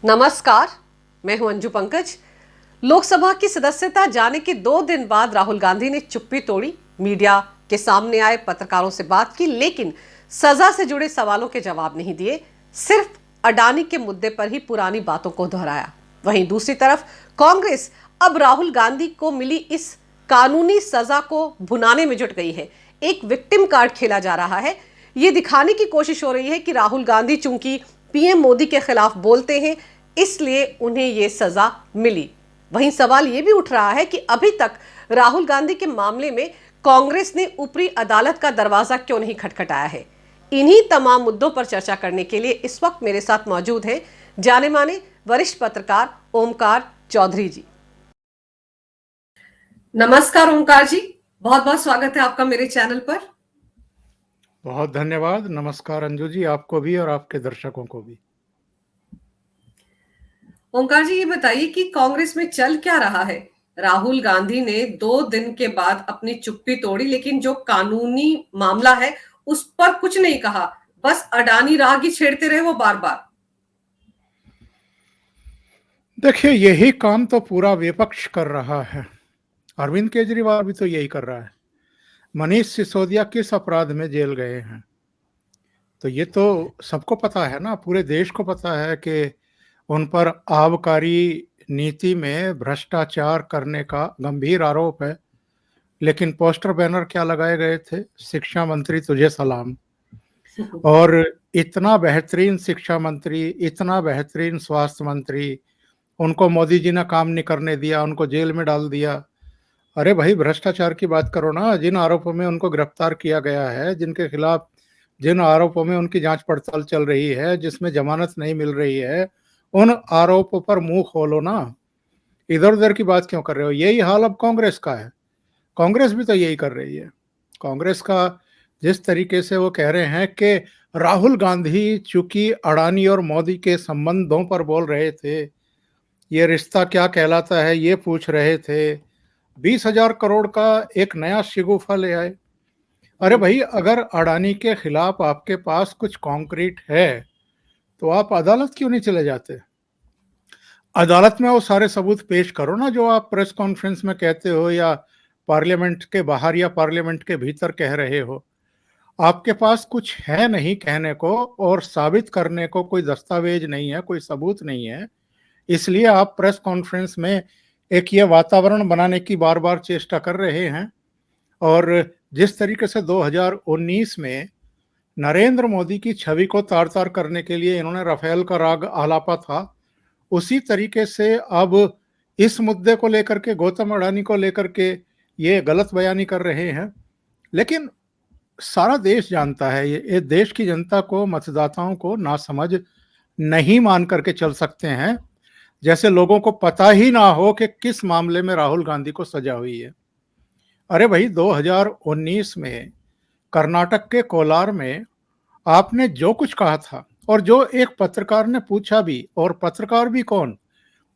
नमस्कार, मैं हूं अंजू पंकज। लोकसभा की सदस्यता जाने के 2 दिन बाद राहुल गांधी ने चुप्पी तोड़ी, मीडिया के सामने आए, पत्रकारों से बात की, लेकिन सजा से जुड़े सवालों के जवाब नहीं दिए। सिर्फ अडानी के मुद्दे पर ही पुरानी बातों को दोहराया। वहीं दूसरी तरफ कांग्रेस अब राहुल गांधी को मिली इस कानूनी सजा को भुनाने में जुट गई है। एक विक्टिम कार्ड खेला जा रहा है। ये दिखाने की कोशिश हो रही है कि राहुल गांधी चूंकि पीएम मोदी के खिलाफ बोलते हैं, इसलिए उन्हें यह सजा मिली। वहीं सवाल यह भी उठ रहा है कि अभी तक राहुल गांधी के मामले में कांग्रेस ने ऊपरी अदालत का दरवाजा क्यों नहीं खटखटाया है। इन्हीं तमाम मुद्दों पर चर्चा करने के लिए इस वक्त मेरे साथ मौजूद हैं जाने माने वरिष्ठ पत्रकार ओमकार चौधरी जी। नमस्कार ओमकार जी, बहुत बहुत स्वागत है आपका मेरे चैनल पर। बहुत धन्यवाद। नमस्कार अंजू जी, आपको भी और आपके दर्शकों को भी। ओंकार जी, ये बताइए कि कांग्रेस में चल क्या रहा है। राहुल गांधी ने 2 दिन के बाद अपनी चुप्पी तोड़ी, लेकिन जो कानूनी मामला है उस पर कुछ नहीं कहा, बस अडानी रागी छेड़ते रहे वो बार बार। देखिए, यही काम तो पूरा विपक्ष कर रहा है। अरविंद केजरीवाल भी तो यही कर रहा है। मनीष सिसोदिया किस अपराध में जेल गए हैं, तो ये तो सबको पता है ना, पूरे देश को पता है कि उन पर आबकारी नीति में भ्रष्टाचार करने का गंभीर आरोप है। लेकिन पोस्टर बैनर क्या लगाए गए थे? शिक्षा मंत्री तुझे सलाम। और इतना बेहतरीन शिक्षा मंत्री, इतना बेहतरीन स्वास्थ्य मंत्री, उनको मोदी जी ने काम नहीं करने दिया, उनको जेल में डाल दिया। अरे भाई, भ्रष्टाचार की बात करो ना। जिन आरोपों में उनको गिरफ्तार किया गया है, जिनके खिलाफ, जिन आरोपों में उनकी जांच पड़ताल चल रही है, जिसमें जमानत नहीं मिल रही है, उन आरोपों पर मुंह खोलो ना। इधर उधर की बात क्यों कर रहे हो? यही हाल अब कांग्रेस का है। कांग्रेस भी तो यही कर रही है। कांग्रेस का जिस तरीके से वो कह रहे हैं कि राहुल गांधी चूंकि अडानी और मोदी के संबंधों पर बोल रहे थे, ये रिश्ता क्या कहलाता है ये पूछ रहे थे, 20,000 करोड़ का एक नया शिगुफा ले आए। अरे भाई, अगर अडानी के खिलाफ आपके पास कुछ कॉन्क्रीट है तो आप अदालत क्यों नहीं चले जाते? अदालत में वो सारे सबूत पेश करो ना, जो आप प्रेस कॉन्फ्रेंस में कहते हो या पार्लियामेंट के बाहर या पार्लियामेंट के भीतर कह रहे हो। आपके पास कुछ है नहीं कहने को, और साबित करने को कोई दस्तावेज नहीं है, कोई सबूत नहीं है, इसलिए आप प्रेस कॉन्फ्रेंस में एक ये वातावरण बनाने की बार बार चेष्टा कर रहे हैं। और जिस तरीके से 2019 में नरेंद्र मोदी की छवि को तार तार करने के लिए इन्होंने राफेल का राग आलापा था, उसी तरीके से अब इस मुद्दे को लेकर के, गौतम अडानी को लेकर के ये गलत बयानी कर रहे हैं। लेकिन सारा देश जानता है, ये देश की जनता को, मतदाताओं को नासमझ नहीं मान करके चल सकते हैं, जैसे लोगों को पता ही ना हो कि किस मामले में राहुल गांधी को सजा हुई है। अरे भाई, 2019 में कर्नाटक के कोलार में आपने जो कुछ कहा था, और जो एक पत्रकार ने पूछा भी, और पत्रकार भी कौन,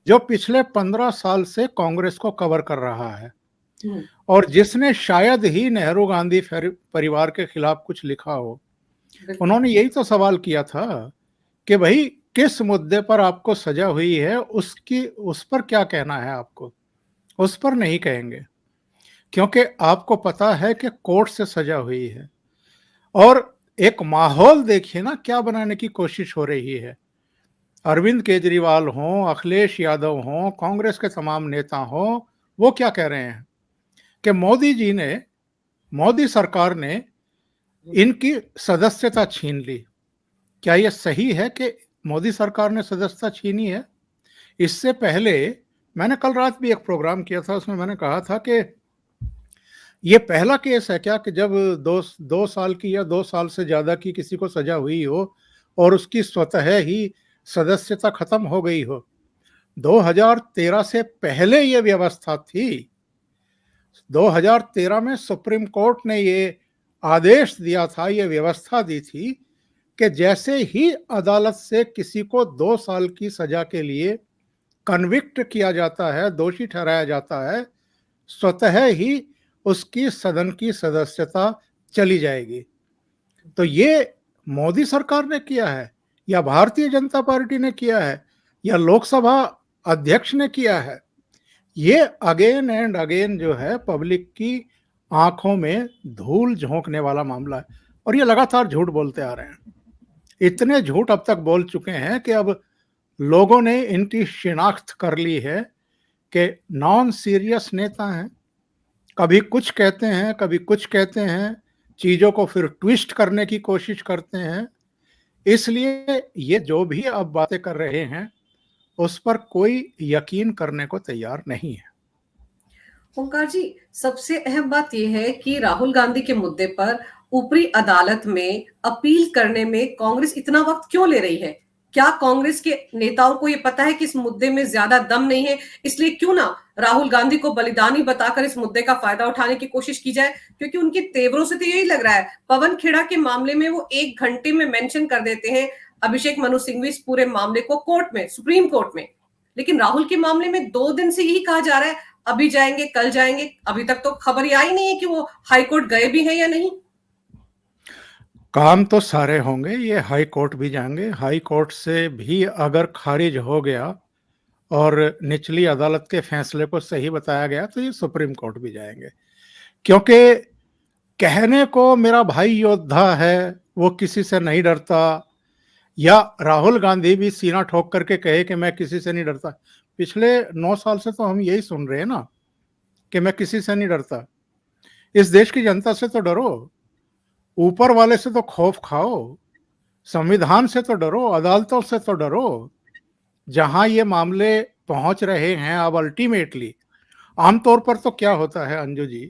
जो पिछले 15 साल से कांग्रेस को कवर कर रहा है, और जिसने शायद ही नेहरू गांधी परिवार के खिलाफ कुछ लिखा हो, उन्होंने यही तो सवाल किया था कि भाई, किस मुद्दे पर आपको सजा हुई है, उस पर क्या कहना है आपको। उस पर नहीं कहेंगे, क्योंकि आपको पता है कि कोर्ट से सजा हुई है। और एक माहौल देखिए ना, क्या बनाने की कोशिश हो रही है। अरविंद केजरीवाल हों, अखिलेश यादव हों, कांग्रेस के तमाम नेता हों, वो क्या कह रहे हैं कि मोदी सरकार ने इनकी सदस्यता छीन ली। क्या यह सही है कि मोदी सरकार ने सदस्यता छीनी है? इससे पहले मैंने कल रात भी एक प्रोग्राम किया था, उसमें मैंने कहा था कि ये पहला केस है क्या कि जब 2 साल की या 2 साल से ज्यादा की किसी को सजा हुई हो और उसकी स्वतः ही सदस्यता खत्म हो गई हो। 2013 से पहले ये व्यवस्था थी। 2013 में सुप्रीम कोर्ट ने ये आदेश दिया था, ये व्यवस्था दी थी कि जैसे ही अदालत से किसी को 2 साल की सजा के लिए कन्विक्ट किया जाता है, दोषी ठहराया जाता है, स्वतः ही उसकी सदन की सदस्यता चली जाएगी। तो ये मोदी सरकार ने किया है या भारतीय जनता पार्टी ने किया है? या लोकसभा अध्यक्ष ने किया है, ये अगेन एंड अगेन जो है पब्लिक की आंखों में धूल झोंकने वाला मामला है और ये लगातार झूठ बोलते आ रहे हैं। इतने झूठ अब तक बोल चुके हैं कि अब लोगों ने इनकी शिनाख्त कर ली है कि नॉन सीरियस नेता हैं। कभी कुछ कहते हैं, कभी कुछ कहते हैं, चीजों को फिर ट्विस्ट करने की कोशिश करते हैं। इसलिए ये जो भी अब बातें कर रहे हैं उस पर कोई यकीन करने को तैयार नहीं है। ओंकार जी, सबसे अहम बात यह है कि राहुल गांधी के मुद्दे पर ऊपरी अदालत में अपील करने में कांग्रेस इतना वक्त क्यों ले रही है? क्या कांग्रेस के नेताओं को यह पता है कि इस मुद्दे में ज्यादा दम नहीं है, इसलिए क्यों ना राहुल गांधी को बलिदानी बताकर इस मुद्दे का फायदा उठाने की कोशिश की जाए? क्योंकि उनके तेवरों से तो यही लग रहा है। पवन खेड़ा के मामले में वो 1 घंटे में मेंशन कर देते हैं अभिषेक मनु सिंघवी इस पूरे मामले को कोर्ट में, सुप्रीम कोर्ट में। लेकिन राहुल के मामले में 2 दिन से यही कहा जा रहा है, अभी जाएंगे, कल जाएंगे। अभी तक तो खबर ही आई नहीं है कि वो हाई कोर्ट गए भी हैं या नहीं। काम तो सारे होंगे, ये हाई कोर्ट भी जाएंगे। हाई कोर्ट से भी अगर खारिज हो गया और निचली अदालत के फैसले को सही बताया गया तो ये सुप्रीम कोर्ट भी जाएंगे। क्योंकि कहने को मेरा भाई योद्धा है, वो किसी से नहीं डरता, या राहुल गांधी भी सीना ठोक करके कहे कि मैं किसी से नहीं डरता। पिछले 9 साल से तो हम यही सुन रहे हैं ना कि मैं किसी से नहीं डरता। इस देश की जनता से तो डरो, ऊपर वाले से तो खौफ खाओ, संविधान से तो डरो, अदालतों से तो डरो। जहां ये मामले पहुंच रहे हैं अब अल्टीमेटली, आमतौर पर तो क्या होता है अंजू जी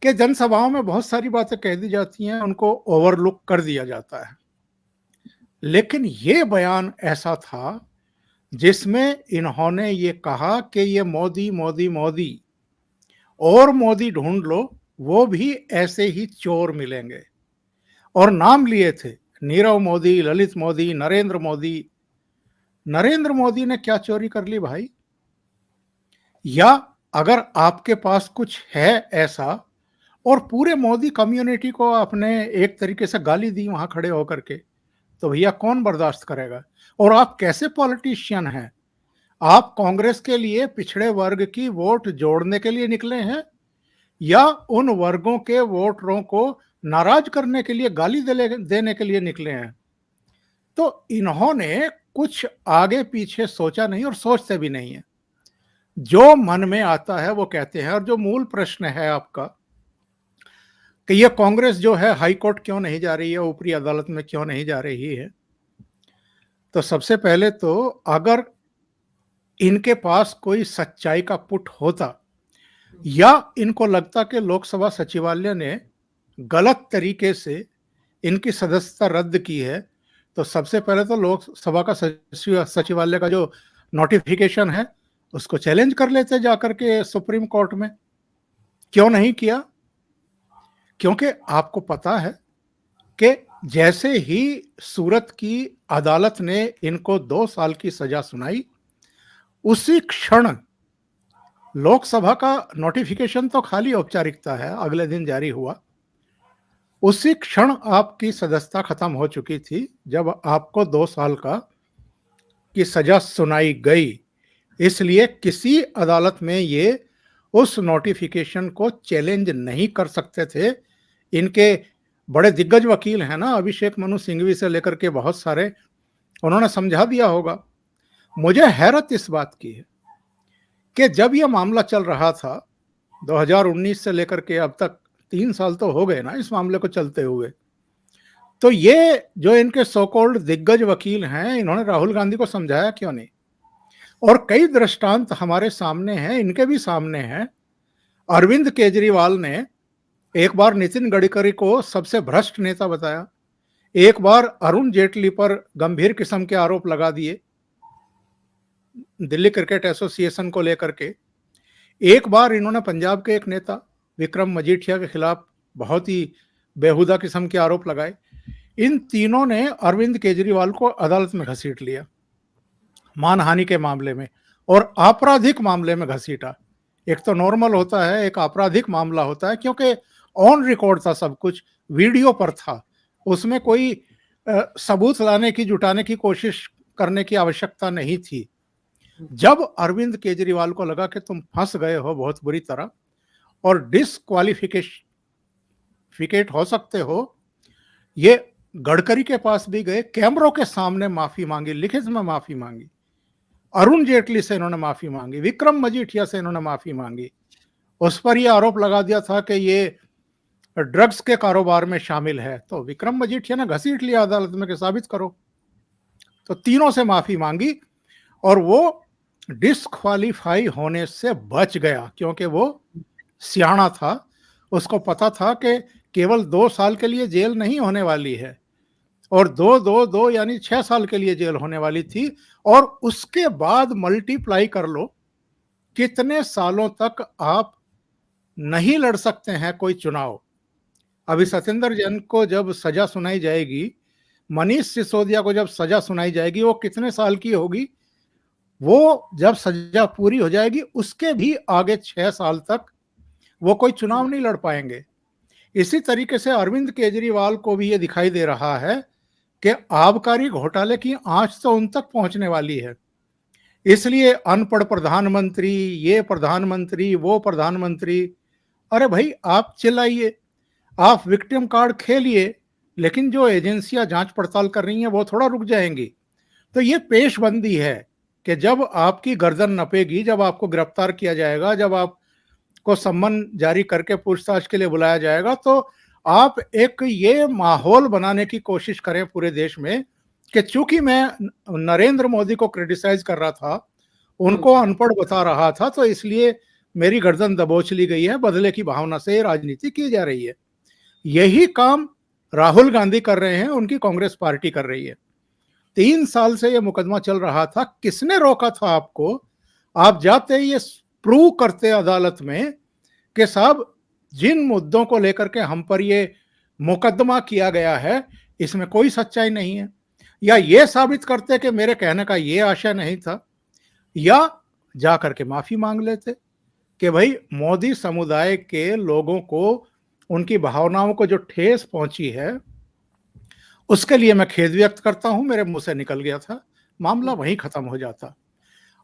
कि जनसभाओं में बहुत सारी बातें कह दी जाती हैं, उनको ओवरलुक कर दिया जाता है। लेकिन ये बयान ऐसा था जिसमें इन्होंने ये कहा कि ये मोदी मोदी मोदी और मोदी ढूंढ लो, वो भी ऐसे ही चोर मिलेंगे। और नाम लिए थे नीरव मोदी, ललित मोदी, नरेंद्र मोदी। नरेंद्र मोदी ने क्या चोरी कर ली भाई? या अगर आपके पास कुछ है ऐसा और पूरे मोदी कम्युनिटी को आपने एक तरीके से गाली दी वहां खड़े होकर के, तो भैया कौन बर्दाश्त करेगा? और आप कैसे पॉलिटिशियन हैं? आप कांग्रेस के लिए पिछड़े वर्ग की वोट जोड़ने के लिए निकले हैं या उन वर्गों के वोटरों को नाराज करने के लिए, गाली देने के लिए निकले हैं? तो इन्होंने कुछ आगे पीछे सोचा नहीं और सोचते भी नहीं है। जो मन में आता है वो कहते हैं। और जो मूल प्रश्न है आपका कि ये कांग्रेस जो है हाई कोर्ट क्यों नहीं जा रही है, ऊपरी अदालत में क्यों नहीं जा रही है, तो सबसे पहले तो अगर इनके पास कोई सच्चाई का पुट होता या इनको लगता कि लोकसभा सचिवालय ने गलत तरीके से इनकी सदस्यता रद्द की है, तो सबसे पहले तो लोकसभा का सचिवालय का जो नोटिफिकेशन है उसको चैलेंज कर लेते जाकर के सुप्रीम कोर्ट में। क्यों नहीं किया? क्योंकि आपको पता है कि जैसे ही सूरत की अदालत ने इनको 2 साल की सजा सुनाई, उसी क्षण लोकसभा का नोटिफिकेशन तो खाली औपचारिकता है, अगले दिन जारी हुआ, उसी क्षण आपकी सदस्यता खत्म हो चुकी थी जब आपको 2 साल की सजा सुनाई गई। इसलिए किसी अदालत में ये उस नोटिफिकेशन को चैलेंज नहीं कर सकते थे। इनके बड़े दिग्गज वकील हैं ना, अभिषेक मनु सिंघवी से लेकर के बहुत सारे, उन्होंने समझा दिया होगा। मुझे हैरत इस बात की है कि जब यह मामला चल रहा था 2019 से लेकर के अब तक 3 साल तो हो गए ना इस मामले को चलते हुए, तो ये जो इनके सो कॉल्ड दिग्गज वकील हैं, इन्होंने राहुल गांधी को समझाया क्यों नहीं? और कई दृष्टांत हमारे सामने हैं, इनके भी सामने हैं। अरविंद केजरीवाल ने एक बार नितिन गडकरी को सबसे भ्रष्ट नेता बताया, एक बार अरुण जेटली पर गंभीर किस्म के आरोप लगा दिए दिल्ली क्रिकेट एसोसिएशन को लेकर के, एक बार इन्होंने पंजाब के एक नेता विक्रम मजीठिया के खिलाफ बहुत ही बेहुदा किस्म के आरोप लगाए। इन तीनों ने अरविंद केजरीवाल को अदालत में घसीट लिया, मानहानि के मामले में और आपराधिक मामले में घसीटा। एक तो नॉर्मल होता है, एक आपराधिक मामला होता है, क्योंकि ऑन रिकॉर्ड था, सब कुछ वीडियो पर था, उसमें कोई सबूत लाने की, जुटाने की कोशिश करने की आवश्यकता नहीं थी। जब अरविंद केजरीवाल को लगा कि तुम फंस गए हो बहुत बुरी तरह और डिस्क्वालिफिकेट हो सकते हो, ये गडकरी के पास भी गए, कैमरों के सामने माफी मांगी, लिखित में माफी मांगी, अरुण जेटली से इन्होंने माफी मांगी, विक्रम मजीठिया से इन्होंने माफी मांगी। उस पर यह आरोप लगा दिया था कि ये ड्रग्स के कारोबार में शामिल है, तो विक्रम मजीठिया ने घसीट लिया अदालत में कि साबित करो। तो तीनों से माफी मांगी और वो डिस्क्वालीफाई होने से बच गया, क्योंकि वो सियाना था, उसको पता था कि केवल 2 साल के लिए जेल नहीं होने वाली है और 2 यानी 6 साल के लिए जेल होने वाली थी, और उसके बाद मल्टीप्लाई कर लो कितने सालों तक आप नहीं लड़ सकते हैं कोई चुनाव। अभी सत्येंद्र जैन को जब सजा सुनाई जाएगी, मनीष सिसोदिया को जब सजा सुनाई जाएगी, वो कितने साल की होगी, वो जब सजा पूरी हो जाएगी उसके भी आगे 6 साल तक वो कोई चुनाव नहीं लड़ पाएंगे। इसी तरीके से अरविंद केजरीवाल को भी ये दिखाई दे रहा है कि आबकारी घोटाले की आंच तो उन तक पहुंचने वाली है, इसलिए अनपढ़ प्रधानमंत्री, ये प्रधानमंत्री, वो प्रधानमंत्री, अरे भाई आप चिल्लाइए, आप विक्टिम कार्ड खेलिए, लेकिन जो एजेंसियां जांच पड़ताल कर रही हैं वो थोड़ा रुक जाएंगी। तो ये पेशबंदी है कि जब आपकी गर्दन नपेगी, जब आपको गिरफ्तार किया जाएगा, जब आपको सम्मन जारी करके पूछताछ के लिए बुलाया जाएगा, तो आप एक ये माहौल बनाने की कोशिश करें पूरे देश में कि चूंकि मैं नरेंद्र मोदी को क्रिटिसाइज कर रहा था, उनको अनपढ़ बता रहा था, तो इसलिए मेरी गर्दन दबोच ली गई है, बदले की भावना से राजनीति की जा रही है। यही काम राहुल गांधी कर रहे हैं, उनकी कांग्रेस पार्टी कर रही है। 3 साल से यह मुकदमा चल रहा था, किसने रोका था आपको? आप जाते ये प्रूव करते अदालत में कि साहब जिन मुद्दों को लेकर के हम पर ये मुकदमा किया गया है इसमें कोई सच्चाई नहीं है, या ये साबित करते कि मेरे कहने का ये आशय नहीं था, या जा करके माफी मांग लेते कि भाई मोदी समुदाय के लोगों को, उनकी भावनाओं को जो ठेस पहुंची है उसके लिए मैं खेद व्यक्त करता हूं, मेरे मुंह से निकल गया था, मामला वहीं खत्म हो जाता।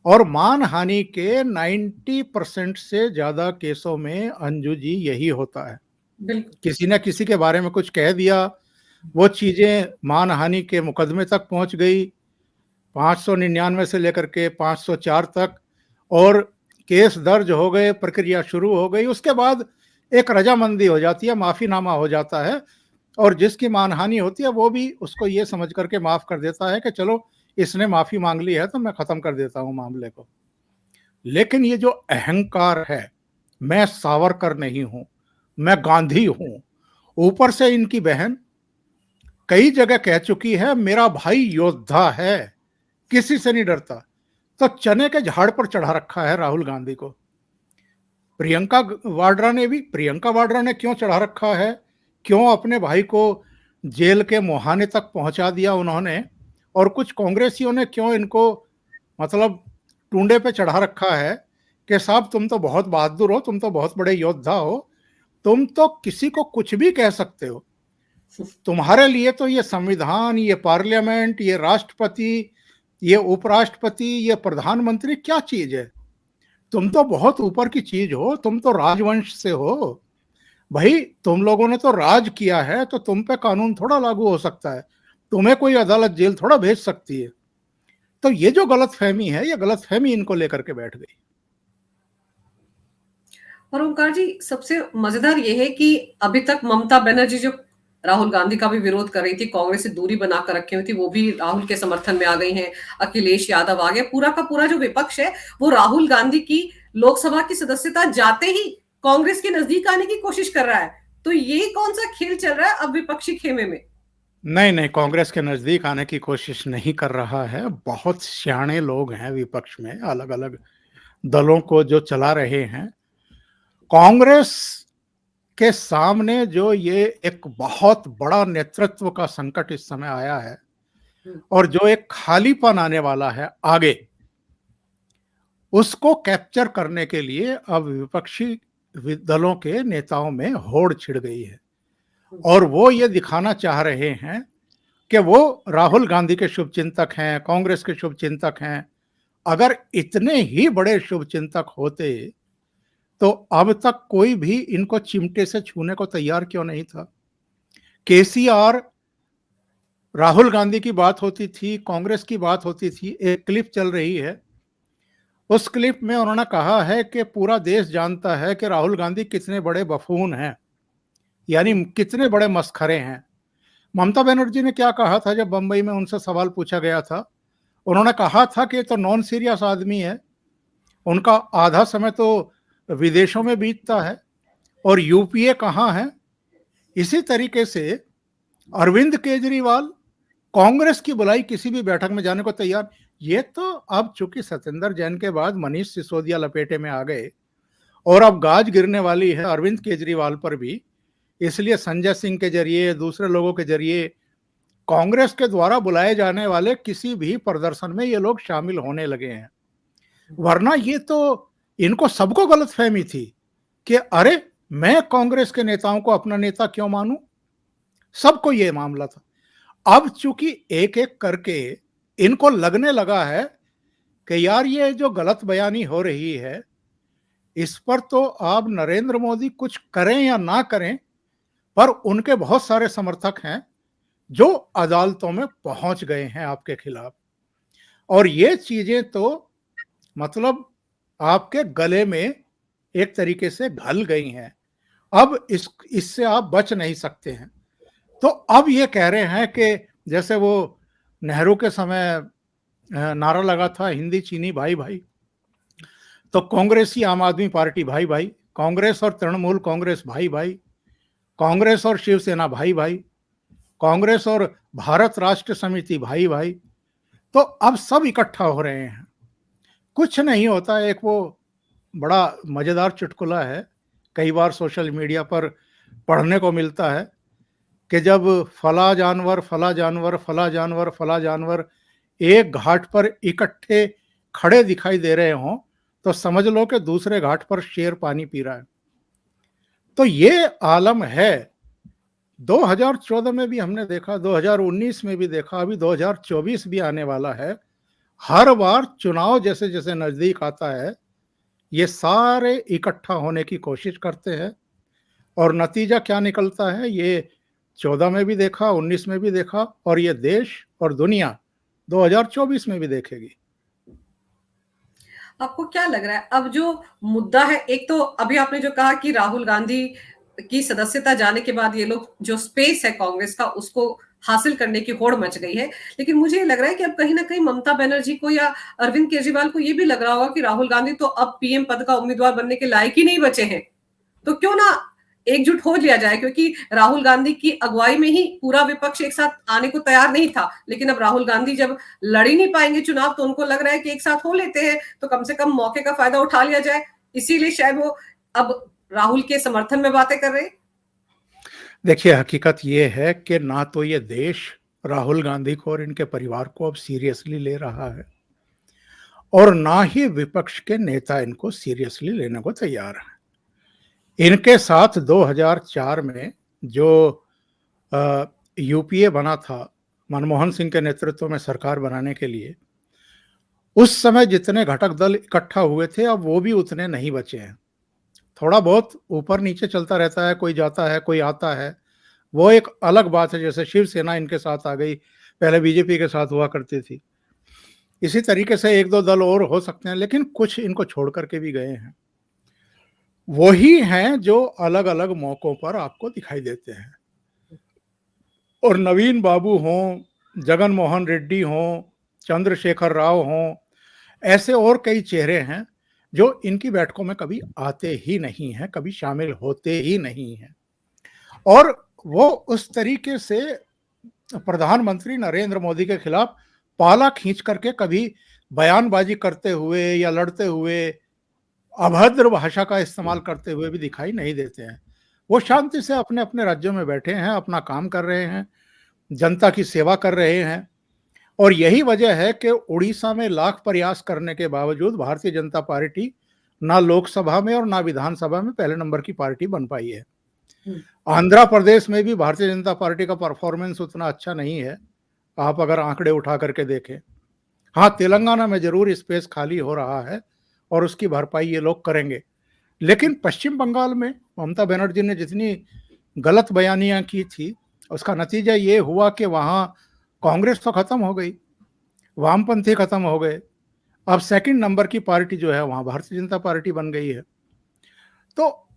और मानहानि के 90% से ज्यादा केसों में अंजू जी यही होता है, किसी न किसी के बारे में कुछ कह दिया, वो चीजें मानहानि के मुकदमे तक पहुंच गई, 599 से लेकर के 504 तक, और केस दर्ज हो गए, प्रक्रिया शुरू हो गई, उसके बाद एक रजामंदी हो जाती है, माफीनामा हो जाता है, और जिसकी मानहानि होती है वो भी उसको ये समझ करके माफ कर देता है कि चलो इसने माफी मांग ली है तो मैं खत्म कर देता हूं मामले को। लेकिन ये जो अहंकार है, मैं सावरकर नहीं हूं, मैं गांधी हूं, ऊपर से इनकी बहन कई जगह कह चुकी है मेरा भाई योद्धा है, किसी से नहीं डरता, तो चने के झाड़ पर चढ़ा रखा है राहुल गांधी को। प्रियंका वाड्रा ने क्यों चढ़ा रखा है, क्यों अपने भाई को जेल के मुहाने तक पहुंचा दिया उन्होंने, और कुछ कांग्रेसियों ने क्यों इनको मतलब टूंडे पे चढ़ा रखा है कि साहब तुम तो बहुत बहादुर हो, तुम तो बहुत बड़े योद्धा हो, तुम तो किसी को कुछ भी कह सकते हो, तुम्हारे लिए तो ये संविधान, ये पार्लियामेंट, ये राष्ट्रपति, ये उपराष्ट्रपति, ये प्रधानमंत्री क्या चीज है, तुम तो बहुत ऊपर की चीज हो, तुम तो राजवंश से हो भाई, तुम लोगों ने तो राज किया है, तो तुम पे कानून थोड़ा लागू हो सकता है, तुम्हें कोई अदालत जेल थोड़ा भेज सकती है। तो ये जो गलतफहमी है, ये गलतफहमी इनको लेकर के बैठ गई। और ओंकार जी, सबसे मजेदार ये है कि अभी तक ममता बनर्जी जो राहुल गांधी का भी विरोध कर रही थी, कांग्रेस से दूरी बनाकर रखी हुई थी, वो भी राहुल के समर्थन में आ गई हैं, अखिलेश यादव आ गए, पूरा का पूरा जो विपक्ष है वो राहुल गांधी की लोकसभा की सदस्यता जाते ही कांग्रेस के नजदीक आने की कोशिश कर रहा है। तो ये कौन सा खेल चल रहा है अब विपक्षी खेमे में? नहीं, कांग्रेस के नजदीक आने की कोशिश नहीं कर रहा है, बहुत सियाने लोग हैं विपक्ष में, अलग अलग दलों को जो चला रहे हैं। कांग्रेस के सामने जो ये एक बहुत बड़ा नेतृत्व का संकट इस समय आया है, और जो एक खालीपन आने वाला है आगे, उसको कैप्चर करने के लिए अब विपक्षी दलों के नेताओं में होड़ छिड़ गई है, और वो ये दिखाना चाह रहे हैं कि वो राहुल गांधी के शुभचिंतक हैं, कांग्रेस के शुभचिंतक हैं। अगर इतने ही बड़े शुभचिंतक होते तो अब तक कोई भी इनको चिमटे से छूने को तैयार क्यों नहीं था? केसीआर, राहुल गांधी की बात होती थी, कांग्रेस की बात होती थी, एक क्लिप चल रही है। उस क्लिप में उन्होंने कहा है कि पूरा देश जानता है कि राहुल गांधी कितने बड़े बफून हैं, यानी कितने बड़े मस्खरे हैं। ममता बनर्जी ने क्या कहा था जब बंबई में उनसे सवाल पूछा गया था? उन्होंने कहा था कि ये तो नॉन सीरियस आदमी है, उनका आधा समय तो विदेशों में बीतता है और यूपीए कहाँ है। इसी तरीके से अरविंद केजरीवाल कांग्रेस की बुलाई किसी भी बैठक में जाने को तैयार। ये तो अब चूंकि सत्येंद्र जैन के बाद मनीष सिसोदिया लपेटे में आ गए और अब गाज गिरने वाली है अरविंद केजरीवाल पर भी, इसलिए संजय सिंह के जरिए, दूसरे लोगों के जरिए कांग्रेस के द्वारा बुलाए जाने वाले किसी भी प्रदर्शन में ये लोग शामिल होने लगे हैं। वरना ये तो इनको सबको गलतफहमी थी कि अरे मैं कांग्रेस के नेताओं को अपना नेता क्यों मानूं, सबको ये मामला था। अब चूंकि एक एक करके इनको लगने लगा है कि यार ये जो गलत बयानी हो रही है इस पर तो आप नरेंद्र मोदी कुछ करें या ना करें, पर उनके बहुत सारे समर्थक हैं जो अदालतों में पहुंच गए हैं आपके खिलाफ। और ये चीजें तो मतलब आपके गले में एक तरीके से घल गई हैं। अब इससे आप बच नहीं सकते हैं। तो अब ये कह रहे हैं कि जैसे वो नेहरू के समय नारा लगा था हिंदी चीनी भाई भाई, तो कांग्रेसी आम आदमी पार्टी भाई भाई, कांग्रेस और तृणमूल कांग्रेस भाई भाई, कांग्रेस और शिवसेना भाई भाई, कांग्रेस और भारत राष्ट्र समिति भाई भाई। तो अब सब इकट्ठा हो रहे हैं। कुछ नहीं होता। एक वो बड़ा मजेदार चुटकुला है, कई बार सोशल मीडिया पर पढ़ने को मिलता है कि जब फला जानवर फला जानवर फला जानवर फला जानवर एक घाट पर इकट्ठे खड़े दिखाई दे रहे हों तो समझ लो कि दूसरे घाट पर शेर पानी पी रहा है। तो ये आलम है। 2014 में भी हमने देखा, 2019 में भी देखा, अभी 2024 भी आने वाला है। हर बार चुनाव जैसे जैसे नजदीक आता है ये सारे इकट्ठा होने की कोशिश करते हैं और नतीजा क्या निकलता है ये 14 में भी देखा, 19 में भी देखा और ये देश और दुनिया 2024 में भी देखेगी। आपको क्या लग रहा है अब जो मुद्दा है, एक तो अभी आपने जो कहा कि राहुल गांधी की सदस्यता जाने के बाद ये लोग जो स्पेस है कांग्रेस का उसको हासिल करने की होड़ मच गई है, लेकिन मुझे ये लग रहा है कि अब कहीं ना कहीं ममता बनर्जी को या अरविंद केजरीवाल को ये भी लग रहा होगा कि राहुल गांधी तो अब पीएम पद का उम्मीदवार बनने के लायक ही नहीं बचे हैं, तो क्यों ना एकजुट हो लिया जाए। क्योंकि राहुल गांधी की अगुवाई में ही पूरा विपक्ष एक साथ आने को तैयार नहीं था, लेकिन अब राहुल गांधी जब लड़ ही नहीं पाएंगे चुनाव तो उनको लग रहा है कि एक साथ हो लेते हैं तो कम से कम मौके का फायदा उठा लिया जाए, इसीलिए शायद वो अब राहुल के समर्थन में बातें कर रहे हैं। देखिए, हकीकत ये है कि ना तो ये देश राहुल गांधी को और इनके परिवार को अब सीरियसली ले रहा है और ना ही विपक्ष के नेता इनको सीरियसली लेने को तैयार हैं। इनके साथ 2004 में जो यूपीए बना था मनमोहन सिंह के नेतृत्व में सरकार बनाने के लिए, उस समय जितने घटक दल इकट्ठा हुए थे अब वो भी उतने नहीं बचे हैं। थोड़ा बहुत ऊपर नीचे चलता रहता है, कोई जाता है कोई आता है, वो एक अलग बात है। जैसे शिवसेना इनके साथ आ गई, पहले बीजेपी के साथ हुआ करती थी। इसी तरीके से एक दो दल और हो सकते हैं, लेकिन कुछ इनको छोड़ करके भी गए हैं। वही हैं जो अलग अलग मौकों पर आपको दिखाई देते हैं। और नवीन बाबू हों, जगन मोहन रेड्डी हों, चंद्रशेखर राव हों, ऐसे और कई चेहरे हैं जो इनकी बैठकों में कभी आते ही नहीं हैं, कभी शामिल होते ही नहीं हैं। और वो उस तरीके से प्रधानमंत्री नरेंद्र मोदी के खिलाफ पाला खींच करके कभी बयानबाजी करते हुए या लड़ते हुए, अभद्र भाषा का इस्तेमाल करते हुए भी दिखाई नहीं देते हैं। वो शांति से अपने अपने राज्यों में बैठे हैं, अपना काम कर रहे हैं, जनता की सेवा कर रहे हैं। और यही वजह है कि उड़ीसा में लाख प्रयास करने के बावजूद भारतीय जनता पार्टी ना लोकसभा में और ना विधानसभा में पहले नंबर की पार्टी बन पाई है। आंध्र प्रदेश में भी भारतीय जनता पार्टी का परफॉर्मेंस उतना अच्छा नहीं है। आप अगर आंकड़े उठा करके देखें। हाँ, तेलंगाना में जरूर स्पेस खाली हो रहा है और उसकी भरपाई ये लोग करेंगे। लेकिन पश्चिम बंगाल में ममता बनर्जी ने जितनी गलत बयानियां की थी, उसका नतीजा ये हुआ कि वहां कांग्रेस तो खत्म हो गई, वामपंथी खत्म हो गए। अब सेकंड नंबर की पार्टी जो है वहां भारतीय जनता पार्टी बन गई है। तो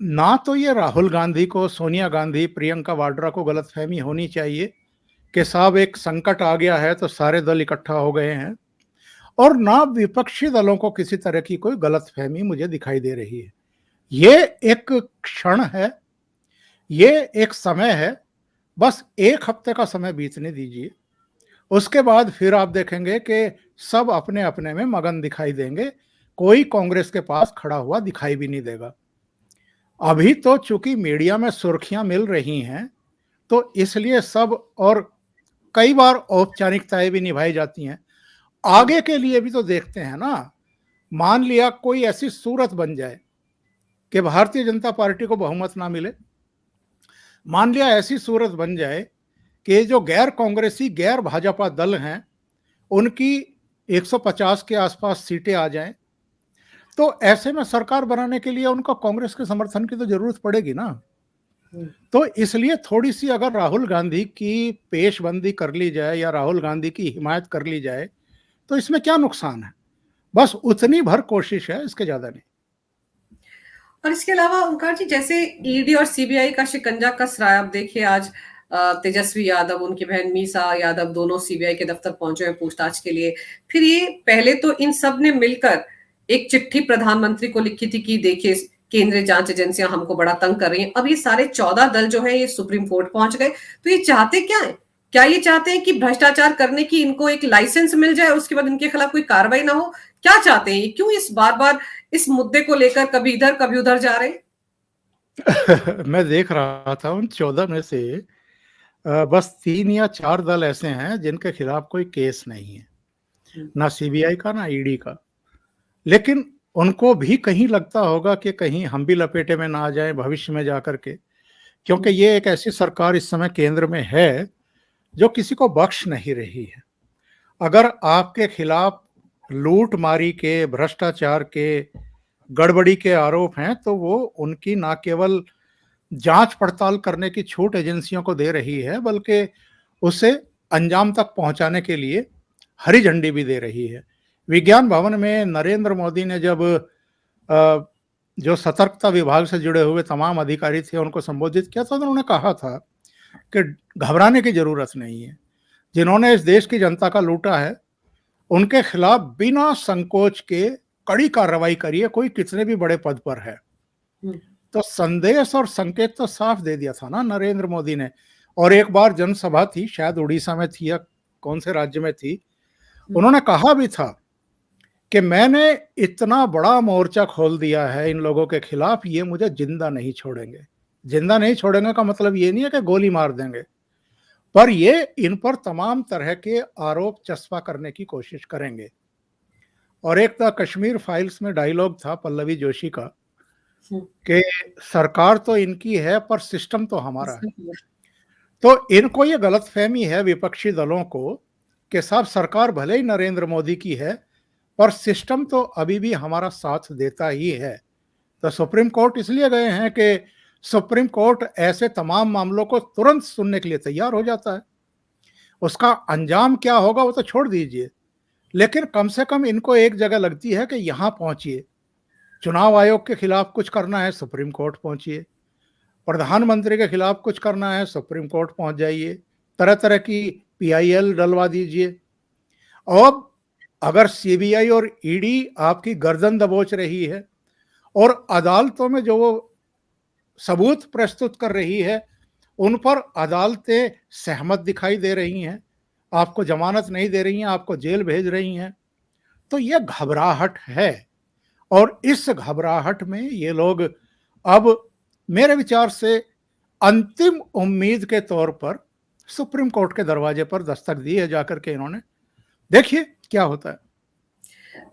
ना तो ये राहुल गांधी को, सोनिया गांधी, प्रियंका वाड्रा को गलतफहमी होनी चाहिए कि साहब एक संकट आ गया है तो सारे दल इकट्ठा हो गए हैं, और ना विपक्षी दलों को किसी तरह की कोई गलतफहमी मुझे दिखाई दे रही है। ये एक क्षण है, ये एक समय है, बस एक हफ्ते का समय बीतने दीजिए। उसके बाद फिर आप देखेंगे कि सब अपने अपने में मगन दिखाई देंगे, कोई कांग्रेस के पास खड़ा हुआ दिखाई भी नहीं देगा। अभी तो चूंकि मीडिया में सुर्खियां मिल रही हैं, तो इसलिए सब, और कई बार औपचारिकताएं भी निभाई जाती हैं। आगे के लिए भी तो देखते हैं ना। मान लिया कोई ऐसी सूरत बन जाए कि भारतीय जनता पार्टी को बहुमत ना मिले, मान लिया ऐसी सूरत बन जाए कि जो गैर कांग्रेसी, गैर भाजपा दल हैं, उनकी 150 के आसपास सीटें आ जाएं, तो ऐसे में सरकार बनाने के लिए उनको कांग्रेस के समर्थन की तो जरूरत पड़ेगी ना। तो इसलिए थोड़ी सी अगर राहुल गांधी की पेशबंदी कर ली जाए या राहुल गांधी की हिमायत कर ली जाए, तो इसमें क्या नुकसान है। बस उतनी भर कोशिश है, इसके ज्यादा नहीं। और इसके अलावा ओंकार जी, जैसे ईडी और सीबीआई का शिकंजा कस रहा है, आप देखिए आज तेजस्वी यादव, उनकी बहन मीसा यादव, दोनों सीबीआई के दफ्तर पहुंचे हैं पूछताछ के लिए। फिर ये पहले तो इन सब ने मिलकर एक चिट्ठी प्रधानमंत्री को लिखी थी कि देखिए केंद्रीय जांच एजेंसियां हमको बड़ा तंग कर रही हैं। अब ये सारे 14 दल जो है ये सुप्रीम कोर्ट पहुंच गए। तो ये चाहते क्या है? क्या ये चाहते हैं कि भ्रष्टाचार करने की इनको एक लाइसेंस मिल जाए, उसके बाद इनके खिलाफ कोई कार्रवाई ना हो? क्या चाहते हैं? क्यों इस बार बार इस मुद्दे को लेकर कभी इधर कभी उधर जा रहे हैं? मैं देख रहा था उन 14 में से बस 3 या 4 दल ऐसे हैं जिनके खिलाफ कोई केस नहीं है, ना सीबीआई का ना ईडी का। लेकिन उनको भी कहीं लगता होगा कि कहीं हम भी लपेटे में ना आ जाएं भविष्य में जाकर के, क्योंकि ये एक ऐसी सरकार इस समय केंद्र में है जो किसी को बख्श नहीं रही है। अगर आपके खिलाफ लूटमारी के, भ्रष्टाचार के, गड़बड़ी के आरोप हैं, तो वो उनकी ना केवल जांच पड़ताल करने की छूट एजेंसियों को दे रही है, बल्कि उसे अंजाम तक पहुंचाने के लिए हरी झंडी भी दे रही है। विज्ञान भवन में नरेंद्र मोदी ने जब जो सतर्कता विभाग से जुड़े हुए तमाम अधिकारी थे उनको संबोधित किया था, तो उन्होंने कहा था कि घबराने की जरूरत नहीं है। जिन्होंने इस देश की जनता का लूटा है उनके खिलाफ बिना संकोच के कड़ी कार्रवाई करिए, कोई कितने भी बड़े पद पर है। तो संदेश और संकेत तो साफ दे दिया था ना नरेंद्र मोदी ने। और एक बार जनसभा थी, शायद उड़ीसा में थी या कौन से राज्य में थी, उन्होंने कहा भी था कि मैंने इतना बड़ा मोर्चा खोल दिया है इन लोगों के खिलाफ, ये मुझे जिंदा नहीं छोड़ेंगे। जिंदा नहीं छोड़ेंगे का मतलब ये नहीं है कि गोली मार देंगे, पर ये इन पर तमाम तरह के आरोप चस्पा करने की कोशिश करेंगे। और एक था कश्मीर फाइल्स में डायलॉग था पल्लवी जोशी का कि सरकार तो इनकी है पर सिस्टम तो हमारा है। तो इनको ये गलतफहमी है विपक्षी दलों को कि साहब सरकार भले ही नरेंद्र मोदी की है पर सिस्टम तो अभी भी हमारा साथ देता ही है। तो सुप्रीम कोर्ट इसलिए गए हैं कि सुप्रीम कोर्ट ऐसे तमाम मामलों को तुरंत सुनने के लिए तैयार हो जाता है। उसका अंजाम क्या होगा वो तो छोड़ दीजिए, लेकिन कम से कम इनको एक जगह लगती है कि यहां पहुंचिए। चुनाव आयोग के खिलाफ कुछ करना है, सुप्रीम कोर्ट पहुंचिए। प्रधानमंत्री के खिलाफ कुछ करना है, सुप्रीम कोर्ट पहुंच जाइए। तरह तरह की पीआईएल डलवा दीजिए। अब अगर सीबीआई और ईडी आपकी गर्दन दबोच रही है और अदालतों में जो वो सबूत प्रस्तुत कर रही है उन पर अदालतें सहमत दिखाई दे रही हैं, आपको जमानत नहीं दे रही हैं, आपको जेल भेज रही हैं, तो यह घबराहट है। और इस घबराहट में ये लोग अब मेरे विचार से अंतिम उम्मीद के तौर पर सुप्रीम कोर्ट के दरवाजे पर दस्तक दी है जाकर के इन्होंने। देखिए क्या होता है।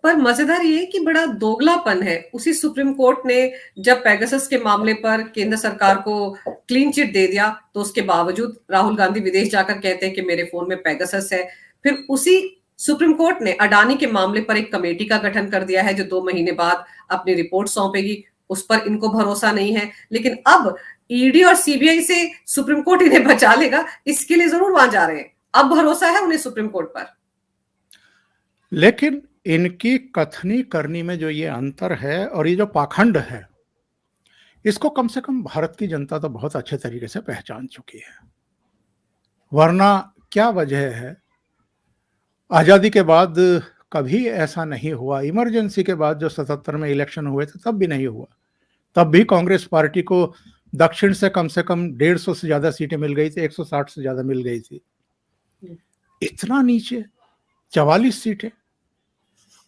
पर मजेदार ये है कि बड़ा दोगलापन है। उसी सुप्रीम कोर्ट ने जब पेगासस के मामले पर केंद्र सरकार को क्लीन चिट दे दिया, तो उसके बावजूद राहुल गांधी विदेश जाकर कहते हैं कि मेरे फोन में पेगासस है। फिर उसी सुप्रीम कोर्ट ने अडानी के मामले पर एक कमेटी का गठन कर दिया है जो 2 महीने बाद अपनी रिपोर्ट सौंपेगी। उस पर इनको भरोसा नहीं है, लेकिन अब ईडी और सीबीआई से सुप्रीम कोर्ट इन्हें बचा लेगा, इसके लिए जरूर वहां जा रहे हैं। अब भरोसा है उन्हें सुप्रीम कोर्ट पर। लेकिन इनकी कथनी करनी में जो ये अंतर है और ये जो पाखंड है, इसको कम से कम भारत की जनता तो बहुत अच्छे तरीके से पहचान चुकी है। वरना क्या वजह है, आजादी के बाद कभी ऐसा नहीं हुआ, इमरजेंसी के बाद जो 77 में इलेक्शन हुए थे तब भी नहीं हुआ। तब भी कांग्रेस पार्टी को दक्षिण से कम 150 से ज्यादा सीटें मिल गई थी, 160 से ज्यादा मिल गई थी। इतना नीचे 44 सीटें।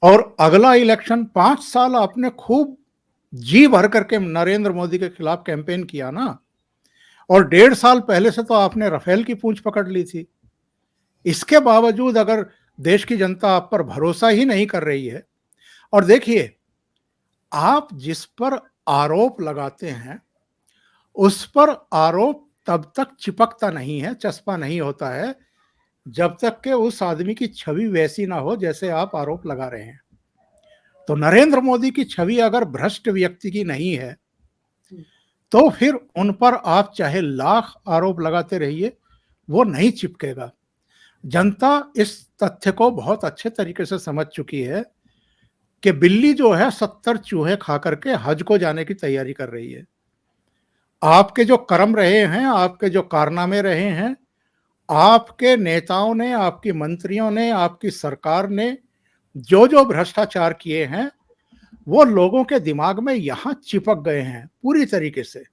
और अगला इलेक्शन 5 साल आपने खूब जी भर करके नरेंद्र मोदी के खिलाफ कैंपेन किया ना, और 1.5 साल पहले से तो आपने राफेल की पूंछ पकड़ ली थी। इसके बावजूद अगर देश की जनता आप पर भरोसा ही नहीं कर रही है, और देखिए आप जिस पर आरोप लगाते हैं उस पर आरोप तब तक चिपकता नहीं है, चस्पा नहीं होता है, जब तक कि उस आदमी की छवि वैसी ना हो जैसे आप आरोप लगा रहे हैं। तो नरेंद्र मोदी की छवि अगर भ्रष्ट व्यक्ति की नहीं है तो फिर उन पर आप चाहे लाख आरोप लगाते रहिए, वो नहीं चिपकेगा। जनता इस तथ्य को बहुत अच्छे तरीके से समझ चुकी है कि बिल्ली जो है 70 चूहे खा करके हज को जाने की तैयारी कर रही है। आपके जो कर्म रहे हैं, आपके जो कारनामे रहे हैं, आपके नेताओं ने, आपकी मंत्रियों ने, आपकी सरकार ने जो जो भ्रष्टाचार किए हैं वो लोगों के दिमाग में यहां चिपक गए हैं पूरी तरीके से,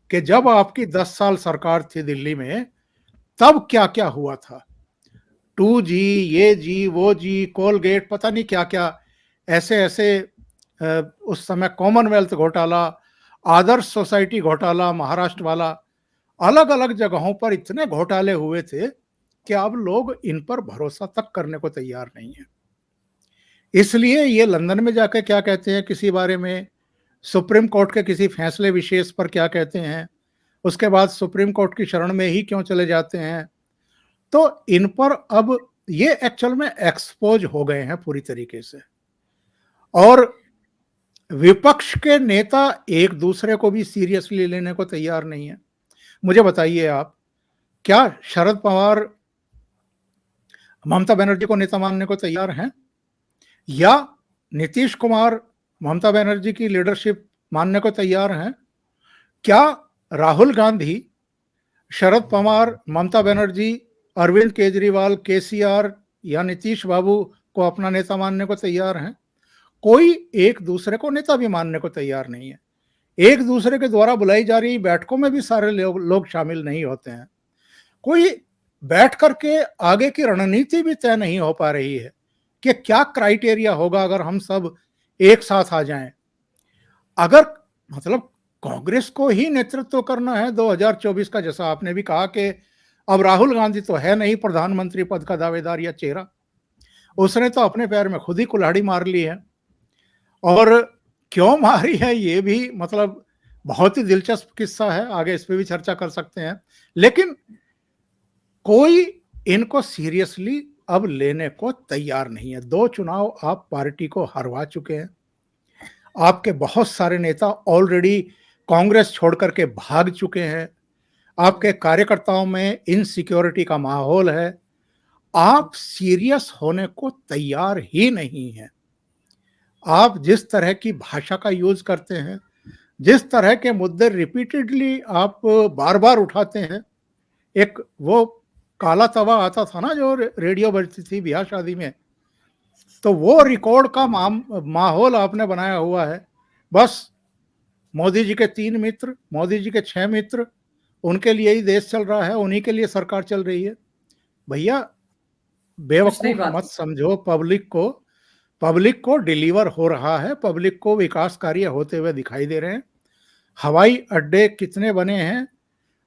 कि जब आपकी 10 साल सरकार थी दिल्ली में तब क्या क्या हुआ था। 2G, ये जी, वो जी, कोलगेट, पता नहीं क्या क्या, ऐसे ऐसे उस समय कॉमनवेल्थ घोटाला, आदर्श सोसाइटी घोटाला, महाराष्ट्र वाला, अलग अलग जगहों पर इतने घोटाले हुए थे कि अब लोग इन पर भरोसा तक करने को तैयार नहीं है। इसलिए ये लंदन में जाकर क्या कहते हैं किसी बारे में, सुप्रीम कोर्ट के किसी फैसले विशेष पर क्या कहते हैं, उसके बाद सुप्रीम कोर्ट की शरण में ही क्यों चले जाते हैं, तो इन पर अब ये एक्चुअल में एक्सपोज हो गए हैं पूरी तरीके से। और विपक्ष के नेता एक दूसरे को भी सीरियसली लेने को तैयार नहीं है। मुझे बताइए आप, क्या शरद पवार ममता बनर्जी को नेता मानने को तैयार हैं, या नीतीश कुमार ममता बनर्जी की लीडरशिप मानने को तैयार हैं? क्या राहुल गांधी शरद पवार, ममता बनर्जी, अरविंद केजरीवाल, केसीआर या नीतीश बाबू को अपना नेता मानने को तैयार हैं? कोई एक दूसरे को नेता भी मानने को तैयार नहीं है। एक दूसरे के द्वारा बुलाई जा रही बैठकों में भी सारे लोग शामिल नहीं होते हैं। कोई बैठ करके आगे की रणनीति भी तय नहीं हो पा रही है कि क्या क्राइटेरिया होगा अगर हम सब एक साथ आ जाएं। अगर मतलब कांग्रेस को ही नेतृत्व करना है 2024 का, जैसा आपने भी कहा कि अब राहुल गांधी तो है नहीं प्रधानमंत्री पद का दावेदार या चेहरा, उसने तो अपने पैर में खुद ही कुल्हाड़ी मार ली है। और क्यों मारी है ये भी मतलब बहुत ही दिलचस्प किस्सा है, आगे इस पे भी चर्चा कर सकते हैं। लेकिन कोई इनको सीरियसली अब लेने को तैयार नहीं है। 2 चुनाव आप पार्टी को हरवा चुके हैं, आपके बहुत सारे नेता ऑलरेडी कांग्रेस छोड़ करके भाग चुके हैं, आपके कार्यकर्ताओं में इनसिक्योरिटी का माहौल है, आप सीरियस होने को तैयार ही नहीं हैं। आप जिस तरह की भाषा का यूज करते हैं, जिस तरह के मुद्दे रिपीटेडली आप बार बार उठाते हैं, एक वो काला तवा आता था ना जो रेडियो बजती थी ब्याह शादी में, तो वो रिकॉर्ड का माहौल आपने बनाया हुआ है। बस मोदी जी के 3 मित्र, मोदी जी के 6 मित्र, उनके लिए ही देश चल रहा है, उन्हीं के लिए सरकार चल रही है। भैया बेवकूफ मत समझो पब्लिक को डिलीवर हो रहा है, पब्लिक को विकास कार्य होते हुए दिखाई दे रहे हैं। हवाई अड्डे कितने बने हैं,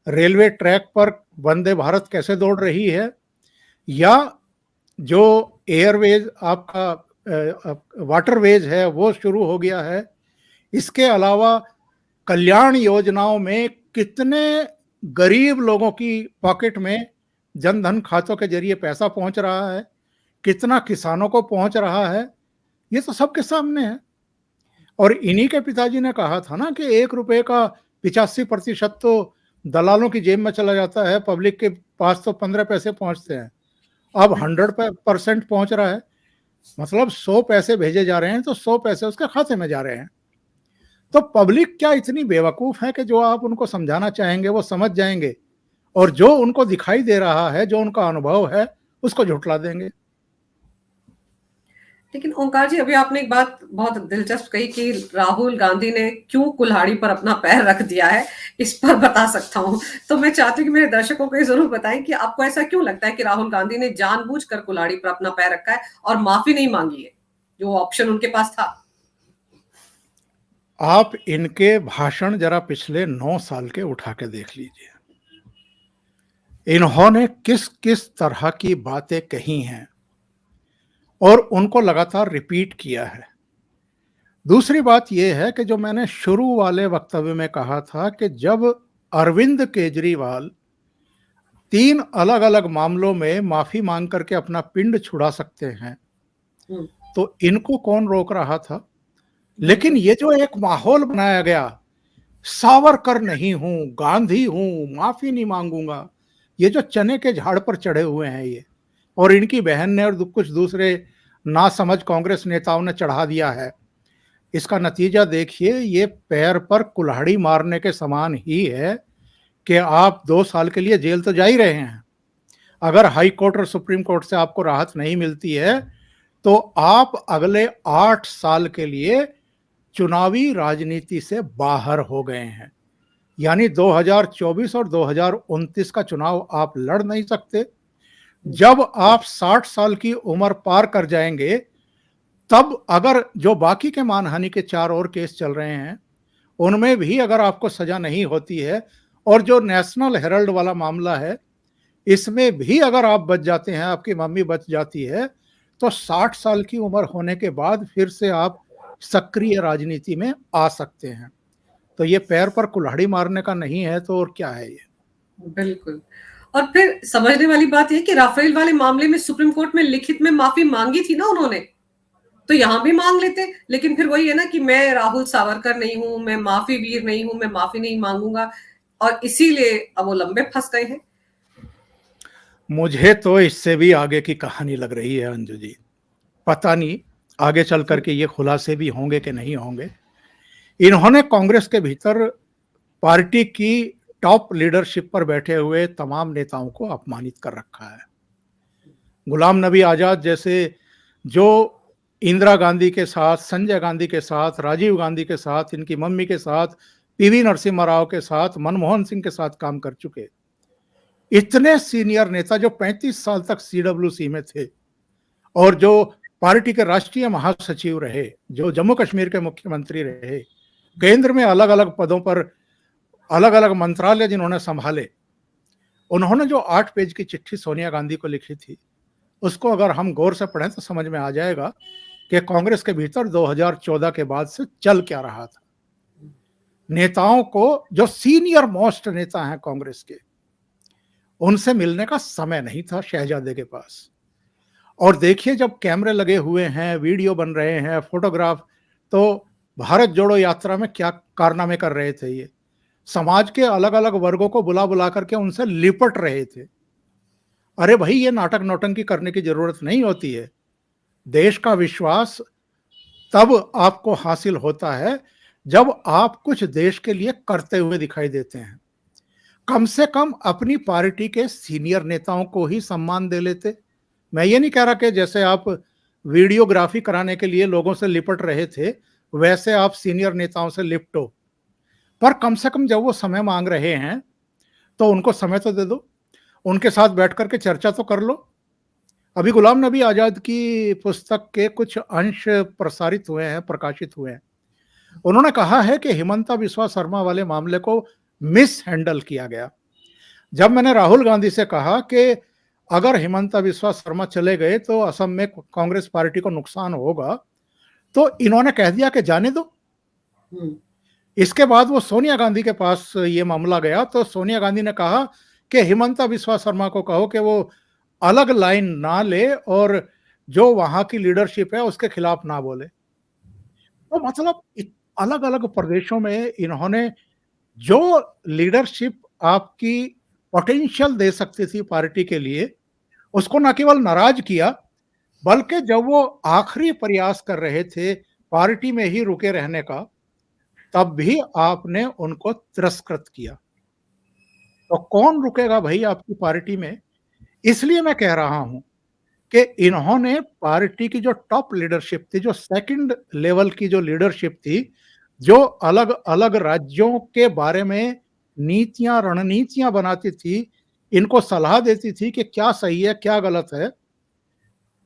रेलवे ट्रैक पर वंदे भारत कैसे दौड़ रही है, या जो एयरवेज आपका वाटरवेज है वो शुरू हो गया है। इसके अलावा कल्याण योजनाओं में कितने गरीब लोगों की पॉकेट में जनधन खातों के जरिए पैसा पहुंच रहा है, कितना किसानों को पहुंच रहा है, ये तो सबके सामने है। और इन्हीं के पिताजी ने कहा था ना कि 1 रुपए का 85% तो दलालों की जेब में चला जाता है, पब्लिक के पास तो 15 पैसे पहुंचते हैं। अब 100% पहुंच रहा है, मतलब 100 पैसे भेजे जा रहे हैं तो 100 पैसे उसके खाते में जा रहे हैं। तो पब्लिक क्या इतनी बेवकूफ है कि जो आप उनको समझाना चाहेंगे वो समझ जाएंगे, और जो उनको दिखाई दे रहा है, जो उनका अनुभव है, उसको झुठला देंगे। लेकिन ओंकार जी, अभी आपने एक बात बहुत दिलचस्प कही कि राहुल गांधी ने क्यों कुल्हाड़ी पर अपना पैर रख दिया है, इस पर बता सकता हूं। तो मैं चाहती हूँ कि मेरे दर्शकों को ये जरूर बताएं कि आपको ऐसा क्यों लगता है कि राहुल गांधी ने जानबूझकर कुल्हाड़ी पर अपना पैर रखा है और माफी नहीं मांगी है, जो ऑप्शन उनके पास था। आप इनके भाषण जरा पिछले 9 साल के उठा के देख लीजिए। इन्होंने किस किस तरह की बातें कही हैं और उनको लगातार रिपीट किया है। दूसरी बात यह है कि जो मैंने शुरू वाले वक्तव्य में कहा था कि जब अरविंद केजरीवाल 3 अलग-अलग मामलों में माफी मांग करके अपना पिंड छुड़ा सकते हैं, तो इनको कौन रोक रहा था? लेकिन ये जो एक माहौल बनाया गया, सावरकर नहीं हूं, गांधी हूं, माफी नहीं मांगूंगा, ये जो चने के झाड़ पर चढ़े हुए हैं ये, और इनकी बहन ने और कुछ दूसरे नासमझ कांग्रेस नेताओं ने चढ़ा दिया है, इसका नतीजा देखिए, ये पैर पर कुल्हाड़ी मारने के समान ही है कि आप 2 साल के लिए जेल तो जा ही रहे हैं। अगर हाई कोर्ट और सुप्रीम कोर्ट से आपको राहत नहीं मिलती है, तो आप अगले 8 साल के लिए चुनावी राजनीति से बाहर हो गए हैं। यानी 2024 और 2029 का चुनाव आप लड़ नहीं सकते। जब आप 60 साल की उम्र पार कर जाएंगे, तब अगर जो बाकी के मानहानि के 4 और केस चल रहे हैं, उनमें भी अगर आपको सजा नहीं होती है, और जो नेशनल हेराल्ड वाला मामला है, इसमें भी अगर आप बच जाते हैं, आपकी मम्मी बच जाती है, तो 60 साल की उम्र होने के बाद फिर से आप सक्रिय राजनीति में आ सकते हैं। तो ये पैर पर कुल्हाड़ी मारने का नहीं है तो और क्या है ये? बिल्कुल। और फिर समझने वाली बात यह कि राफेल वाले मामले में सुप्रीम कोर्ट में लिखित में माफी मांगी थी ना उन्होंने, तो यहां भी मांग लेते। लेकिन फिर वही है ना कि मैं राहुल सावरकर नहीं हूं, मैं माफी वीर नहीं हूं, मैं माफी नहीं मांगूंगा, और इसीलिए अब वो लंबे फंस गए हैं। मुझे तो इससे भी आगे की कहानी लग रही है अंजू जी। पता नहीं आगे चल करके ये खुलासे भी होंगे कि नहीं होंगे। इन्होंने कांग्रेस के भीतर पार्टी की टॉप लीडरशिप पर बैठे हुए तमाम नेताओं को अपमानित कर रखा है। गुलाम नबी आजाद जैसे, जो इंदिरा गांधी के साथ, संजय गांधी के साथ, राजीव गांधी के साथ, इनकी मम्मी के साथ, पीवी नरसिम्हा राव के साथ, मनमोहन सिंह के साथ काम कर चुके इतने सीनियर नेता, जो 35 साल तक सीडब्ल्यूसी में थे और जो पार्टी के राष्ट्रीय महासचिव रहे, जो जम्मू कश्मीर के मुख्यमंत्री रहे, केंद्र में अलग अलग पदों पर अलग अलग मंत्रालय जिन्होंने संभाले, उन्होंने जो 8 पेज की चिट्ठी सोनिया गांधी को लिखी थी, उसको अगर हम गौर से पढ़ें तो समझ में आ जाएगा कि कांग्रेस के भीतर 2014 के बाद से चल क्या रहा था। नेताओं को, जो सीनियर मोस्ट नेता हैं कांग्रेस के, उनसे मिलने का समय नहीं था शहजादे के पास। और देखिए, जब कैमरे लगे हुए हैं, वीडियो बन रहे हैं, फोटोग्राफ, तो भारत जोड़ो यात्रा में क्या कारनामे कर रहे थे ये। समाज के अलग अलग वर्गों को बुला बुला करके उनसे लिपट रहे थे। अरे भाई, ये नाटक नौटंकी करने की जरूरत नहीं होती है। देश का विश्वास तब आपको हासिल होता है जब आप कुछ देश के लिए करते हुए दिखाई देते हैं। कम से कम अपनी पार्टी के सीनियर नेताओं को ही सम्मान दे लेते। मैं ये नहीं कह रहा कि जैसे आप वीडियोग्राफी कराने के लिए लोगों से लिपट रहे थे, वैसे आप सीनियर नेताओं से लिपटो, पर कम से कम जब वो समय मांग रहे हैं तो उनको समय तो दे दो, उनके साथ बैठ करके चर्चा तो कर लो। अभी गुलाम नबी आजाद की पुस्तक के कुछ अंश प्रसारित हुए हैं, प्रकाशित हुए हैं। उन्होंने कहा है कि हिमंता बिस्वा शर्मा वाले मामले को मिस हैंडल किया गया। जब मैंने राहुल गांधी से कहा कि अगर हिमंता बिस्वा शर्मा चले गए तो असम में कांग्रेस पार्टी को नुकसान होगा, तो इन्होंने कह दिया कि जाने दो। इसके बाद वो सोनिया गांधी के पास ये मामला गया, तो सोनिया गांधी ने कहा कि हिमंता बिस्वा शर्मा को कहो कि वो अलग लाइन ना ले और जो वहां की लीडरशिप है उसके खिलाफ ना बोले। तो मतलब अलग अलग प्रदेशों में इन्होंने जो लीडरशिप आपकी पोटेंशियल दे सकती थी पार्टी के लिए, उसको न केवल नाराज किया, बल्कि जब वो आखिरी प्रयास कर रहे थे पार्टी में ही रुके रहने का, तब भी आपने उनको तिरस्कृत किया। तो कौन रुकेगा भाई आपकी पार्टी में? इसलिए मैं कह रहा हूं कि इन्होंने पार्टी की जो टॉप लीडरशिप थी, जो सेकंड लेवल की जो लीडरशिप थी, जो अलग अलग राज्यों के बारे में नीतियां रणनीतियां बनाती थी, इनको सलाह देती थी कि क्या सही है क्या गलत है,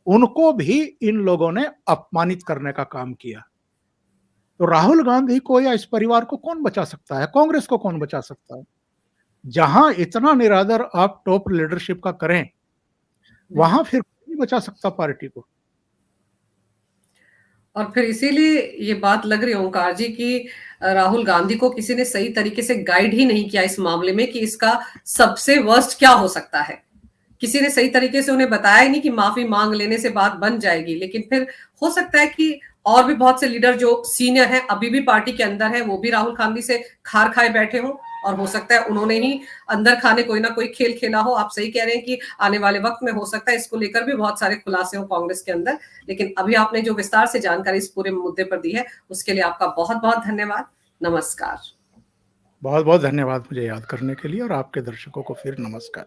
उनको भी इन लोगों ने अपमानित करने का काम किया। तो राहुल गांधी को या इस परिवार को कौन बचा सकता है? कांग्रेस को कौन बचा सकता है? जहां इतना निरादर आप टॉप लीडरशिप का करें, वहां फिर नहीं बचा सकता पार्टी को। और फिर इसीलिए ये बात लग रही है ओंकार जी कि राहुल गांधी को किसी ने सही तरीके से गाइड ही नहीं किया इस मामले में कि इसका सबसे वर्स्ट क्या हो सकता है। किसी ने सही तरीके से उन्हें बताया ही नहीं कि माफी मांग लेने से बात बन जाएगी। लेकिन फिर हो सकता है कि और भी बहुत से लीडर जो सीनियर हैं, अभी भी पार्टी के अंदर हैं, वो भी राहुल गांधी से खार खाए बैठे हों, और हो सकता है उन्होंने ही अंदर खाने कोई ना कोई खेल खेला हो। आप सही कह रहे हैं कि आने वाले वक्त में हो सकता है इसको लेकर भी बहुत सारे खुलासे हो कांग्रेस के अंदर। लेकिन अभी आपने जो विस्तार से जानकारी इस पूरे मुद्दे पर दी है, उसके लिए आपका बहुत बहुत धन्यवाद। नमस्कार। बहुत बहुत धन्यवाद मुझे याद करने के लिए, और आपके दर्शकों को फिर नमस्कार।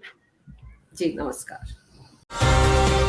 जी नमस्कार।